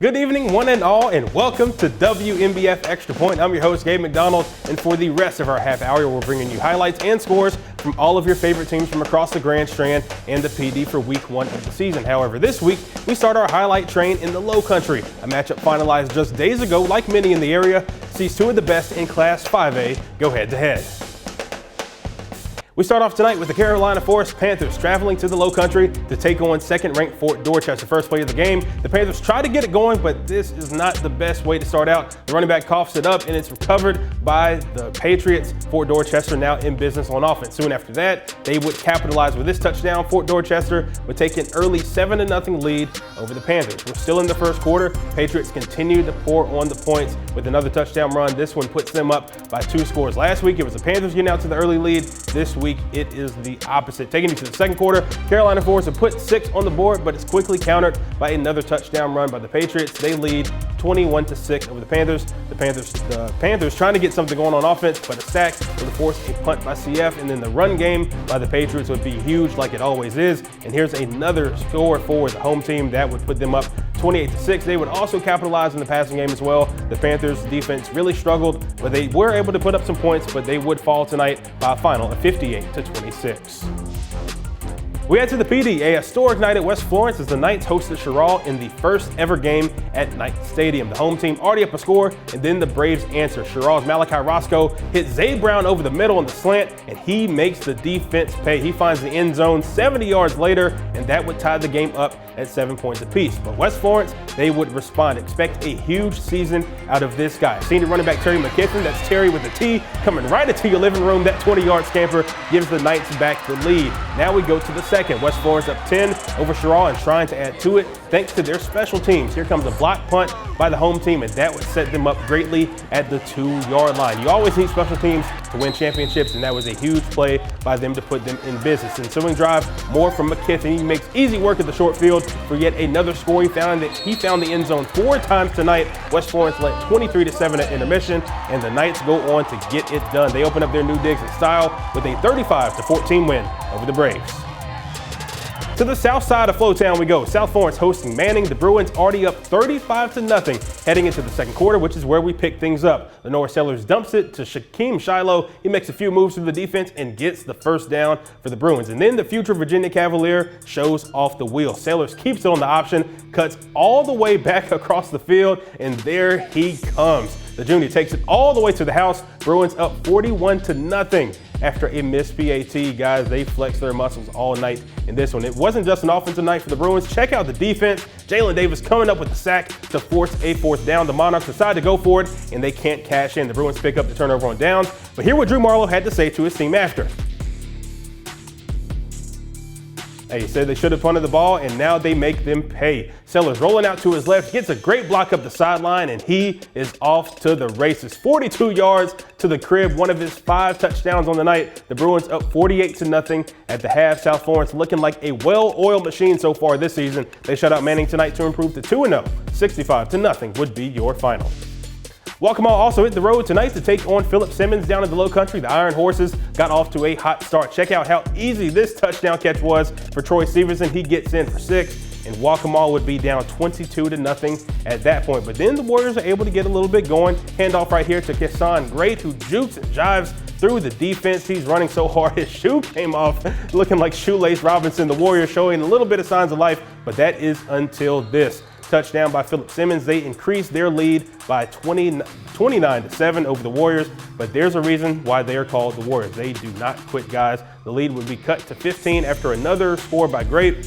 Good evening, one and all, and welcome to WNBF Extra Point. I'm your host, Gabe McDonald, and for the rest of our half hour, we're bringing you highlights and scores from all of your favorite teams from across the Grand Strand and the PD for week 1 of the season. However, this week, we start our highlight train in the Low Country, a matchup finalized just days ago. Like many in the area, sees two of the best in Class 5A go head-to-head. We start off tonight with the Carolina Forest Panthers traveling to the Low Country to take on second-ranked Fort Dorchester. First play of the game, the Panthers try to get it going, but this is not the best way to start out. The running back coughs it up, and it's recovered by the Patriots. Fort Dorchester now in business on offense. Soon after that, they would capitalize with this touchdown. Fort Dorchester would take an early 7-0 lead over the Panthers. We're still in the first quarter. Patriots continue to pour on the points with another touchdown run. This one puts them up by 2 scores. Last week, it was the Panthers getting out to the early lead. This week, it is the opposite. Taking you to the second quarter, Carolina Forest have put 6 on the board, but it's quickly countered by another touchdown run by the Patriots. They lead 21-6 over the Panthers. The Panthers trying to get something going on offense, but a sack would force a punt by CF, and then the run game by the Patriots would be huge like it always is. And here's another score for the home team that would put them up 28-6. They would also capitalize in the passing game as well. The Panthers defense really struggled, but they were able to put up some points, but they would fall tonight by a final of 58-26. We head to the PD, a historic night at West Florence as the Knights hosted Sherrall in the first ever game at Knight Stadium. The home team already up a score, and then the Braves answer. Sherrall's Malachi Roscoe hit Zay Brown over the middle on the slant, and he makes the defense pay. He finds the end zone 70 yards later, and that would tie the game up at 7 points apiece. But West Florence, they would respond. Expect a huge season out of this guy. Senior running back Terry McKiffin, that's Terry with a T, coming right into your living room. That 20-yard scamper gives the Knights back the lead. Now we go to the second. West Florence up 10 over Sherrall and trying to add to it thanks to their special teams. Here comes a block punt by the home team, and that would set them up greatly at the 2-yard line. You always need special teams to win championships, and that was a huge play by them to put them in business. Ensuing drive, more from McKiffin. He makes easy work at the short field for yet another score. He found the end zone 4 times tonight. West Florence led 23-7 at intermission, and the Knights go on to get it done. They open up their new digs in style with a 35-14 win over the Braves. To the south side of Flowtown we go. South Florence hosting Manning. The Bruins already up 35-0 heading into the second quarter, which is where we pick things up. Lenore Sellers dumps it to Shaquem Shiloh. He makes a few moves through the defense and gets the first down for the Bruins. And then the future Virginia Cavalier shows off the wheel. Sellers keeps it on the option, cuts all the way back across the field, and there he comes. The junior takes it all the way to the house. Bruins up 41-0 after a missed PAT. Guys, they flex their muscles all night in this one. It wasn't just an offensive night for the Bruins. Check out the defense. Jalen Davis coming up with the sack to force a fourth down. The Monarchs decide to go for it, and they can't cash in. The Bruins pick up the turnover on downs. But hear what Drew Marlowe had to say to his team after. He said they should have punted the ball, and now they make them pay. Sellers rolling out to his left, gets a great block up the sideline, and he is off to the races. 42 yards to the crib, one of his 5 touchdowns on the night. The Bruins up 48-0 at the half. South Florence looking like a well-oiled machine so far this season. They shut out Manning tonight to improve to 2-0. 65-0 would be your final. Waccamaw also hit the road tonight to take on Philip Simmons down in the Low Country. The Iron Horses got off to a hot start. Check out how easy this touchdown catch was for Troy Stevenson. He gets in for 6, and Waccamaw would be down 22-0 at that point. But then the Warriors are able to get a little bit going. Handoff right here to Kesson Great, who jukes and jives through the defense. He's running so hard his shoe came off, looking like Shoelace Robinson. The Warriors showing a little bit of signs of life, but that is until this. Touchdown by Philip Simmons. They increased their lead by 29-7 over the Warriors, but there's a reason why they are called the Warriors. They do not quit, guys. The lead would be cut to 15 after another score by Great.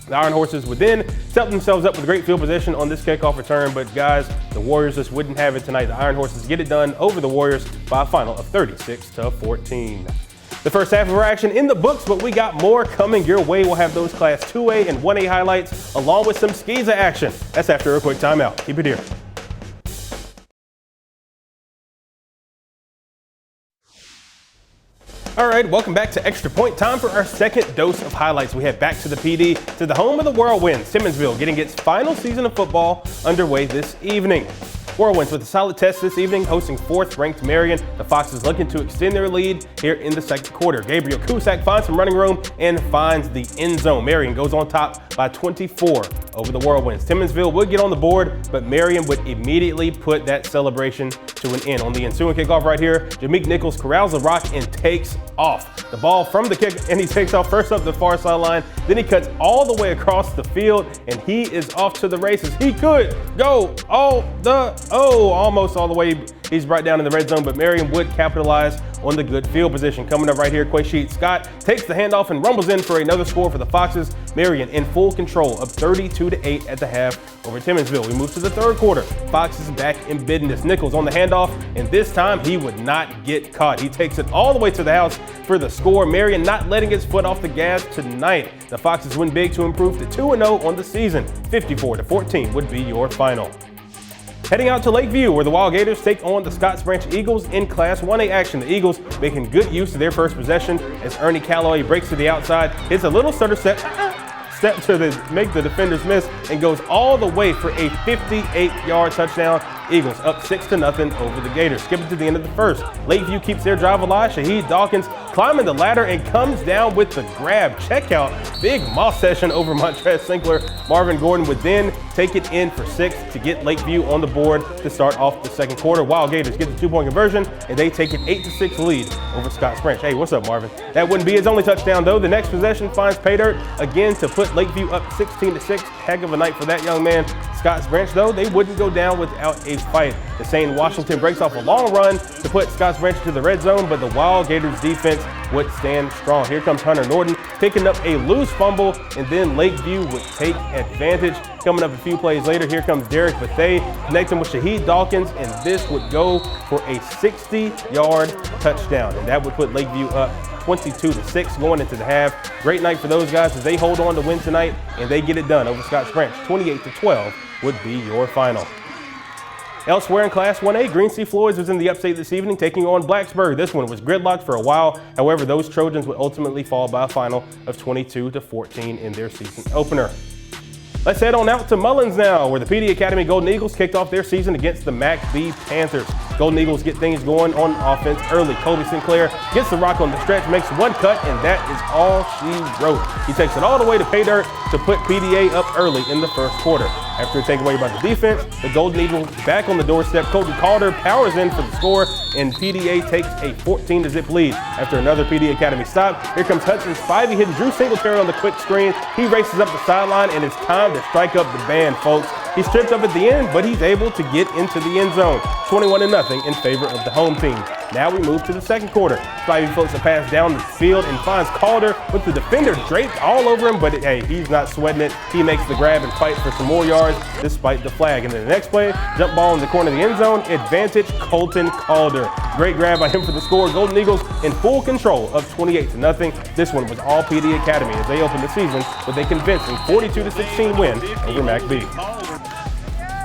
The Iron Horses would then set themselves up with great field position on this kickoff return, but guys, the Warriors just wouldn't have it tonight. The Iron Horses get it done over the Warriors by a final of 36-14. The first half of our action in the books, but we got more coming your way. We'll have those Class 2A and 1A highlights along with some SCISA action. That's after a quick timeout. Keep it here. All right, welcome back to Extra Point. Time for our second dose of highlights. We head back to the PD, to the home of the Whirlwinds. Simmonsville getting its final season of football underway this evening. Whirlwinds with a solid test this evening, hosting 4th-ranked Marion. The Foxes looking to extend their lead here in the second quarter. Gabriel Cusack finds some running room and finds the end zone. Marion goes on top by 24 over the Whirlwinds. Timmonsville would get on the board, but Marion would immediately put that celebration to an end. On the ensuing kickoff right here, Jameek Nichols corrals the rock and takes off. The ball from the kick, and he takes off first up the far sideline, then he cuts all the way across the field, and he is off to the races. He could go almost all the way. He's right down in the red zone, but Marion would capitalize on the good field position. Coming up right here, Quaysheed Scott takes the handoff and rumbles in for another score for the Foxes. Marion in full control of 32-8 at the half over Timmonsville. We move to the third quarter. Foxes back in business. Nichols on the handoff, and this time he would not get caught. He takes it all the way to the house for the score. Marion not letting its foot off the gas tonight. The Foxes win big to improve to 2-0 on the season. 54-14 would be your final. Heading out to Lakeview, where the Wild Gators take on the Scotts Branch Eagles in Class 1A action. The Eagles making good use of their first possession as Ernie Calloway breaks to the outside, hits a little stutter step to make the defenders miss, and goes all the way for a 58-yard touchdown. Eagles up 6-0 over the Gators. Skipping to the end of the first. Lakeview keeps their drive alive. Shaheed Dawkins climbing the ladder and comes down with the grab. Check out big moss session over Montrez Sinclair. Marvin Gordon would then take it in for 6 to get Lakeview on the board to start off the second quarter. Wild Gators get the 2-point conversion, and they take an 8-6 lead over Scotts Branch. Hey, what's up, Marvin? That wouldn't be his only touchdown, though. The next possession finds pay dirt again to put Lakeview up 16-6. Heck of a night for that young man. Scotts Branch, though, they wouldn't go down without a fight. Deshaun Washington breaks off a long run to put Scotts Branch to the red zone, but the Wild Gators defense would stand strong. Here comes Hunter Norton picking up a loose fumble, and then Lakeview would take advantage. Coming up a few plays later, here comes Derek Bethea connecting with Shaheed Dawkins, and this would go for a 60-yard touchdown, and that would put Lakeview up 22-6 going into the half. Great night for those guys as they hold on to win tonight, and they get it done over Scotts Branch. 28-12 would be your final. Elsewhere in Class 1A, Green Sea Floyds was in the upstate this evening, taking on Blacksburg. This one was gridlocked for a while. However, those Trojans would ultimately fall by a final of 22-14 in their season opener. Let's head on out to Mullins now, where the PD Academy Golden Eagles kicked off their season against the MACB Panthers. Golden Eagles get things going on offense early. Kobe Sinclair gets the rock on the stretch, makes one cut, and that is all she wrote. He takes it all the way to pay dirt to put PDA up early in the first quarter. After a takeaway by the defense, the Golden Eagles back on the doorstep. Colton Calder powers in for the score, and PDA takes a 14-0 lead. After another PD Academy stop, here comes Hudson Spivey hitting Drew Singletary on the quick screen. He races up the sideline, and it's time to strike up the band, folks. He's tripped up at the end, but he's able to get into the end zone. 21-0 in favor of the home team. Now we move to the second quarter. Spivey floats a pass down the field and finds Calder with the defender draped all over him, but hey, he's not sweating it. He makes the grab and fight for some more yards despite the flag. And then the next play, jump ball in the corner of the end zone, advantage Colton Calder. Great grab by him for the score. Golden Eagles in full control of 28-0. This one was all PD Academy as they opened the season with a convincing 42-16 win over MACB.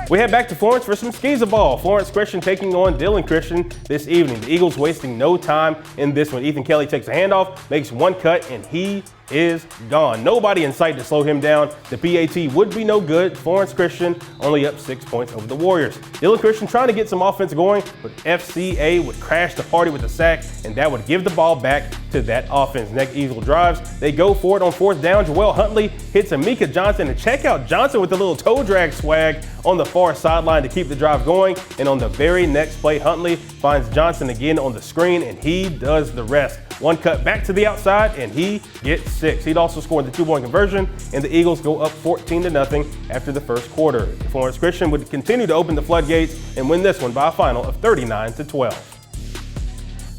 We head back to Florence for some skis ball. Florence Christian taking on Dillon Christian this evening. The Eagles wasting no time in this one. Ethan Kelly takes a handoff, makes one cut, and he is gone. Nobody in sight to slow him down. The PAT would be no good. Florence Christian only up 6 points over the Warriors. Dillon Christian trying to get some offense going, but FCA would crash the party with a sack, and that would give the ball back to that offense. Next Eagle drives. They go for it on fourth down. Joel Huntley hits Amika Johnson, and check out Johnson with the little toe drag swag on the far sideline to keep the drive going. And on the very next play, Huntley finds Johnson again on the screen, and he does the rest. One cut back to the outside, and he gets 6. He'd also scored the 2-point conversion, and the Eagles go up 14-0 after the first quarter. Florence Christian would continue to open the floodgates and win this one by a final of 39-12.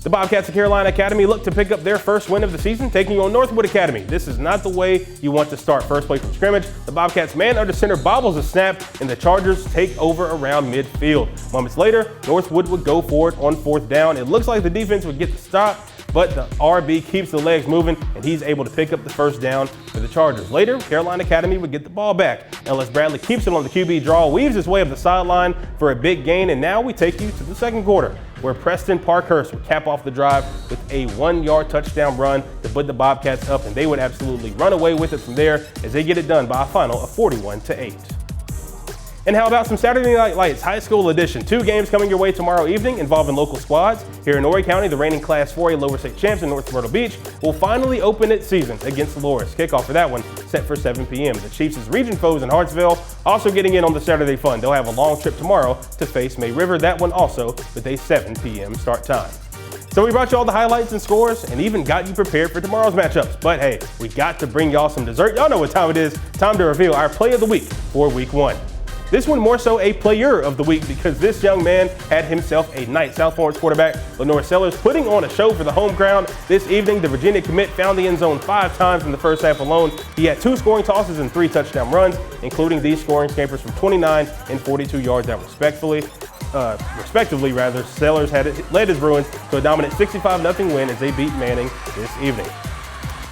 The Bobcats of Carolina Academy look to pick up their first win of the season, taking on Northwood Academy. This is not the way you want to start. First play from scrimmage, the Bobcats man under center bobbles a snap, and the Chargers take over around midfield. Moments later, Northwood would go for it on fourth down. It looks like the defense would get the stop, but the RB keeps the legs moving, and he's able to pick up the first down for the Chargers. Later, Carolina Academy would get the ball back. Ellis Bradley keeps it on the QB draw, weaves his way up the sideline for a big gain, and now we take you to the second quarter, where Preston Parkhurst would cap off the drive with a 1-yard touchdown run to put the Bobcats up, and they would absolutely run away with it from there as they get it done by a final of 41-8. And how about some Saturday Night Lights High School Edition? 2 games coming your way tomorrow evening involving local squads. Here in Horry County, the reigning Class 4A lower state champs in North Myrtle Beach will finally open its season against Loris. Kickoff for that one set for 7 p.m. The Chiefs' region foes in Hartsville also getting in on the Saturday fun. They'll have a long trip tomorrow to face May River. That one also with a 7 p.m. start time. So we brought you all the highlights and scores and even got you prepared for tomorrow's matchups. But hey, we got to bring y'all some dessert. Y'all know what time it is. Time to reveal our play of the week for week 1. This one more so a player of the week because this young man had himself a night. South Florence quarterback Lenore Sellers putting on a show for the home crowd. This evening, the Virginia commit found the end zone 5 times in the first half alone. He had 2 scoring tosses and 3 touchdown runs, including these scoring scampers from 29 and 42 yards out respectively. Sellers led his Bruins to a dominant 65-0 win as they beat Manning this evening.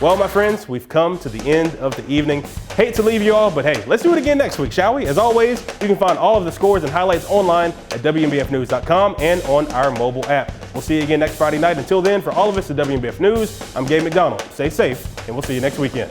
Well, my friends, we've come to the end of the evening. Hate to leave you all, but hey, let's do it again next week, shall we? As always, you can find all of the scores and highlights online at WNBFnews.com and on our mobile app. We'll see you again next Friday night. Until then, for all of us at WNBF News, I'm Gabe McDonald. Stay safe, and we'll see you next weekend.